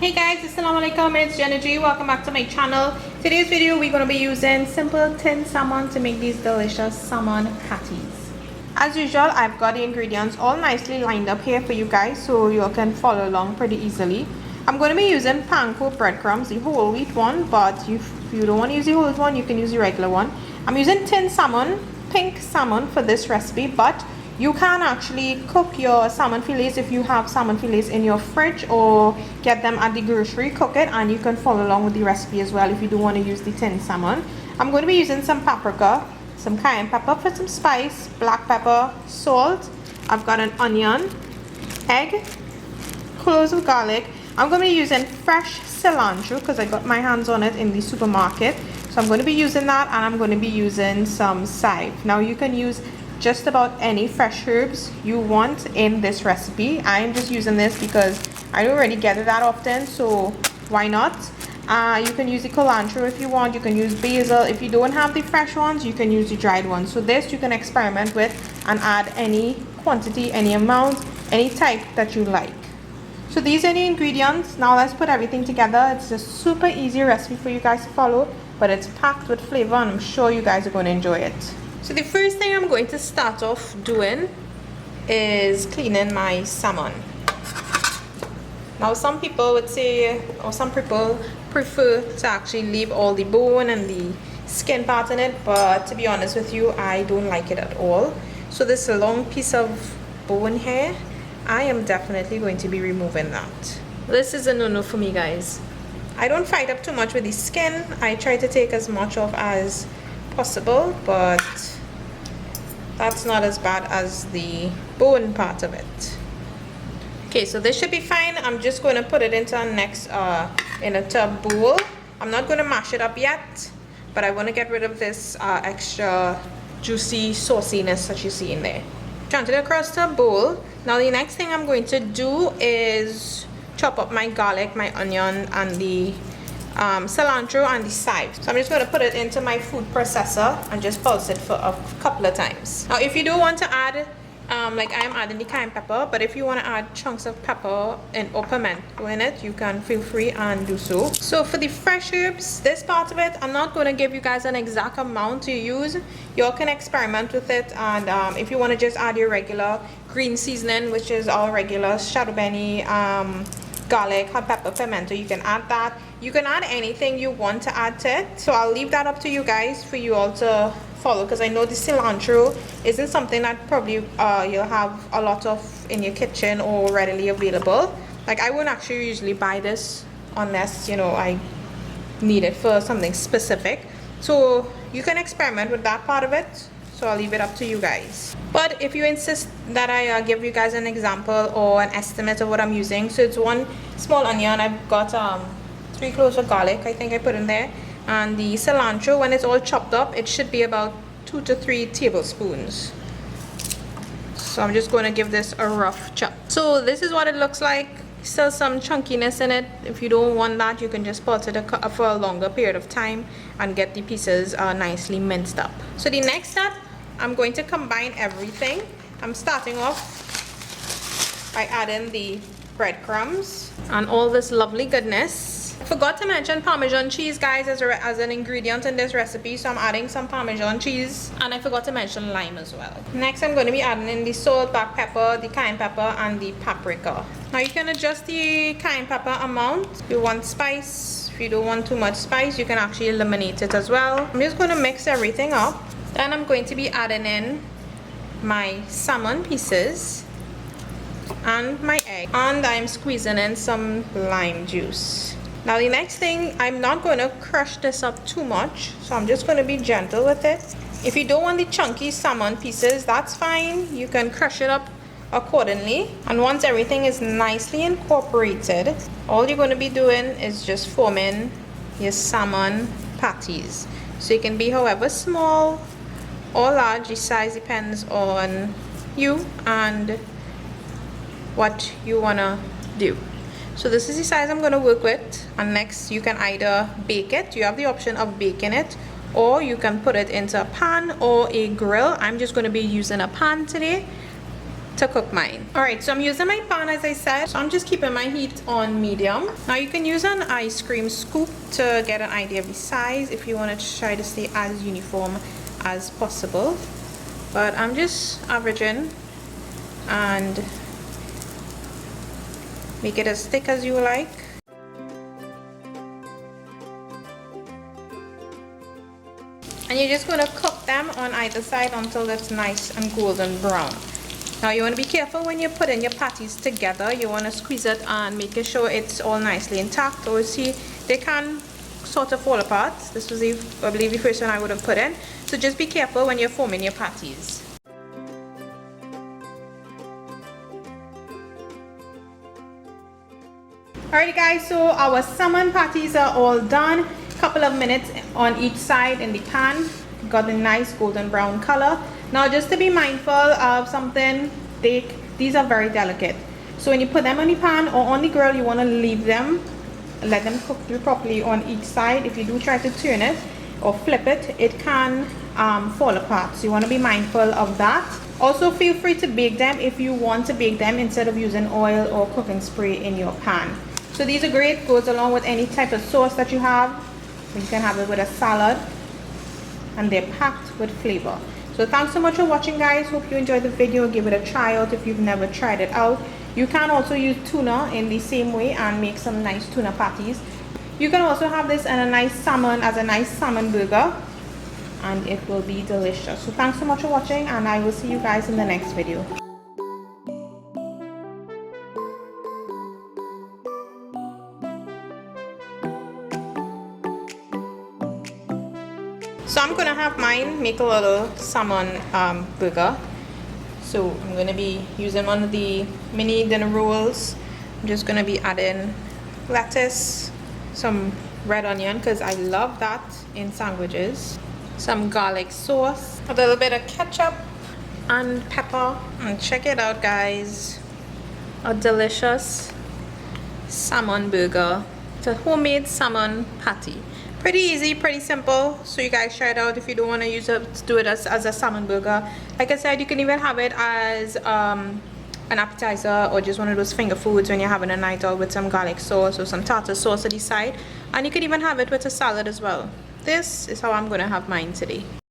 Hey guys, Assalamualaikum, it's Jenna G. Welcome back to my channel. Today's video we're going to be using simple tin salmon to make these delicious salmon patties. As usual, I've got the ingredients all nicely lined up here for you guys so you can follow along pretty easily. I'm going to be using Panko breadcrumbs, the whole wheat one, but if you don't want to use the whole one, you can use the regular one. I'm using tin salmon, pink salmon for this recipe, but you can actually cook your salmon fillets if you have salmon fillets in your fridge or get them at the grocery, cook it, and you can follow along with the recipe as well if you don't want to use the tin salmon. I'm going to be using some paprika, some cayenne pepper for some spice, black pepper, salt. I've got an onion, egg, cloves of garlic. I'm going to be using fresh cilantro because I got my hands on it in the supermarket. So I'm going to be using that, and I'm going to be using some chive. Now you can use just about any fresh herbs you want in this recipe. I am just using this because I don't really get it that often, so why not? You can use the cilantro if you want, you can use basil. If you don't have the fresh ones, you can use the dried ones. So this you can experiment with and add any quantity, any amount, any type that you like. So these are the ingredients. Now let's put everything together. It's a super easy recipe for you guys to follow, but it's packed with flavor and I'm sure you guys are going to enjoy it. So the first thing I'm going to start off doing is cleaning my salmon. Now some people would say, or some people prefer to actually leave all the bone and the skin part in it, but to be honest with you, I don't like it at all. So this long piece of bone here, I am definitely going to be removing that. This is a no-no for me, guys. I don't fight up too much with the skin. I try to take as much off as possible, but that's not as bad as the bone part of it. Okay, so this should be fine. I'm just going to put it into our next into a bowl. I'm not going to mash it up yet, but I want to get rid of this extra juicy sauciness that you see in there. Transfer it across to a bowl. Now the next thing I'm going to do is chop up my garlic, my onion, and the cilantro and the chive. So I'm just going to put it into my food processor and just pulse it for a couple of times. Now if you do want to add like I am adding the cayenne pepper, but if you want to add chunks of pepper or pimento in it, you can feel free and do so. So for the fresh herbs, this part of it, I'm not going to give you guys an exact amount to use. Y'all can experiment with it, and if you want to just add your regular green seasoning, which is our regular shadow benny, garlic, hot pepper, pimento, you can add that. You can add anything you want to add to it, so I'll leave that up to you guys for you all to follow, because I know the cilantro isn't something that probably you'll have a lot of in your kitchen or readily available. Like I wouldn't actually usually buy this unless, you know, I need it for something specific. So you can experiment with that part of it, so I'll leave it up to you guys. But if you insist that I give you guys an example or an estimate of what I'm using, so it's 1 small onion, I've got 3 cloves of garlic, I think I put in there, and the cilantro, when it's all chopped up, it should be about 2 to 3 tablespoons. So I'm just going to give this a rough chop. So this is what it looks like. Still some chunkiness in it. If you don't want that, you can just pulse it for a longer period of time and get the pieces nicely minced up. So the next step, I'm going to combine everything. I'm starting off by adding the breadcrumbs and all this lovely goodness. I forgot to mention Parmesan cheese, guys, as an ingredient in this recipe, so I'm adding some Parmesan cheese, and I forgot to mention lime as well. Next I'm going to be adding in the salt, black pepper, the cayenne pepper, and the paprika. Now you can adjust the cayenne pepper amount. If you want spice, if you don't want too much spice, you can actually eliminate it as well. I'm just going to mix everything up. Then I'm going to be adding in my salmon pieces and my egg, and I'm squeezing in some lime juice. Now the next thing, I'm not going to crush this up too much, so I'm just going to be gentle with it. If you don't want the chunky salmon pieces, that's fine. You can crush it up accordingly. And once everything is nicely incorporated, all you're going to be doing is just forming your salmon patties. So it can be however small or large, the size depends on you and what you want to do. So this is the size I'm going to work with, and next you can either bake it. You have the option of baking it, or you can put it into a pan or a grill. I'm just going to be using a pan today. to cook mine. Alright, so I'm using my pan as I said, so I'm just keeping my heat on medium. Now you can use an ice cream scoop to get an idea of the size if you want to try to stay as uniform as possible, but I'm just averaging and make it as thick as you like. And you're just going to cook them on either side until it's nice and golden brown. Now you want to be careful when you're putting your patties together. You want to squeeze it and making sure it's all nicely intact, or see they can sort of fall apart. This was I believe the first one I would have put in. So just be careful when you're forming your patties. Alrighty guys, so our salmon patties are all done. Couple of minutes on each side in the pan, got a nice golden brown color. Now just to be mindful of something, these are very delicate, so when you put them on the pan or on the grill, you want to leave them, let them cook through properly on each side. If you do try to turn it or flip it, it can fall apart, so you want to be mindful of that. Also feel free to bake them if you want to bake them instead of using oil or cooking spray in your pan. So these are great, goes along with any type of sauce that you have. You can have it with a salad, and they're packed with flavor. So thanks so much for watching guys. Hope you enjoyed the video. Give it a try out if you've never tried it out. You can also use tuna in the same way and make some nice tuna patties. You can also have this in a nice salmon as a nice salmon burger, and it will be delicious. So thanks so much for watching, and I will see you guys in the next video. So I'm gonna have mine make a little salmon burger. So I'm gonna be using one of the mini dinner rolls. I'm just gonna be adding lettuce, some red onion because I love that in sandwiches, some garlic sauce, a little bit of ketchup and pepper, and check it out guys, a delicious salmon burger. It's a homemade salmon patty. Pretty easy, pretty simple, so you guys try it out if you don't want to do it as a salmon burger. Like I said, you can even have it as an appetizer or just one of those finger foods when you're having a night out with some garlic sauce or some tartar sauce at the side. And you can even have it with a salad as well. This is how I'm going to have mine today.